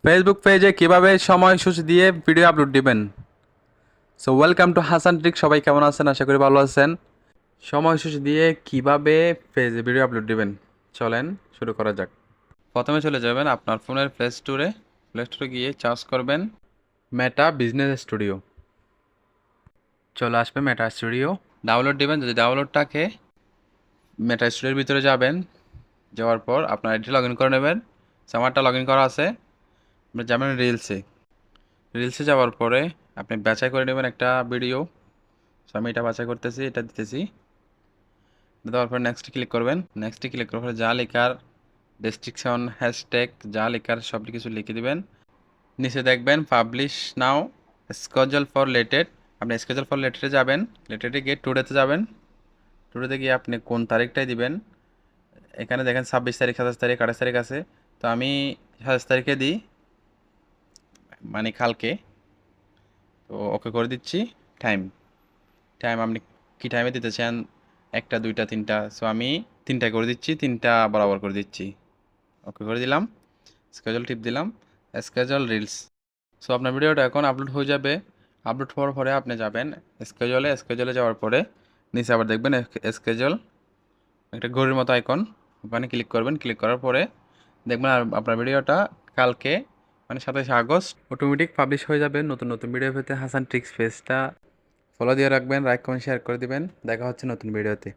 Facebook পেজে কিভাবে সময়সূচি দিয়ে ভিডিও আপলোড দিবেন। So welcome to Hasan trick. সবাই কেমন আছেন? আশা করি ভালো আছেন। সময়সূচি দিয়ে কিভাবে পেজে ভিডিও আপলোড দিবেন, চলেন শুরু করা যাক। প্রথমে চলে যাবেন আপনার ফোনের প্লে স্টোরে গিয়ে চার্জ করবেন মেটা বিজনেস স্টুডিও। চলে আসবে মেটা স্টুডিও, ডাউনলোড দিবেন। যদি ডাউনলোড থাকে মেটা স্টুডিওর ভিতরে যাবেন, যাওয়ার পর আপনার এটি লগ ইন করে নেবেন। আমারটা লগ ইন করা আছে। আপনি যাবেন রিলসে যাওয়ার পরে আপনি বাছাই করে নেবেন একটা ভিডিও। সো আমি এটা বাছাই করতেছি, এটা দিতেছি। দেওয়ার পর নেক্সট ক্লিক করবেন। নেক্সট ক্লিক করার পরে যা লেখার ডেসক্রিপশন, হ্যাশট্যাগ যা লেখার সব কিছু লিখে দিবেন। নিচে দেখবেন পাবলিশ নাও, স্কেজুল ফর লেটেড। আপনি স্কেজুল ফর লেটেডে যাবেন, লেটেডে গিয়ে টুডেতে যাবেন। টুডেতে গিয়ে আপনি কোন তারিখটাই দিবেন। এখানে দেখেন 26 তারিখ, 27 তারিখ, 28 তারিখ আছে। তো আমি 27 তারিখে দিই, মানে কালকে। তো ওকে করে দিচ্ছি। টাইম টাইম আপনি কী টাইমে দিতে চান, একটা, দুইটা, তিনটা। সো আমি তিনটা করে দিচ্ছি, তিনটা বরাবর করে দিচ্ছি। ওকে করে দিলাম, স্কেজুল টিপ দিলাম, স্কেজুল রিলস। সো আপনার ভিডিওটা এখন আপলোড হয়ে যাবে। আপলোড হওয়ার পরে আপনি যাবেন স্কেজুলে যাওয়ার পরে নিচে আবার দেখবেন স্কেজুল, একটা ঘড়ির মতো আইকন, ওখানে ক্লিক করবেন। ক্লিক করার পরে দেখবেন আর আপনার ভিডিওটা কালকে, মানে 27 আগস্ট অটোমেটিক পাবলিশ হয়ে যাবে। নতুন নতুন ভিডিও পেতে হাসান ট্রিক্স পেজটা ফলো দিয়ে রাখবেন, লাইক কমেন্ট শেয়ার করে দিবেন। দেখা হচ্ছে নতুন ভিডিওতে।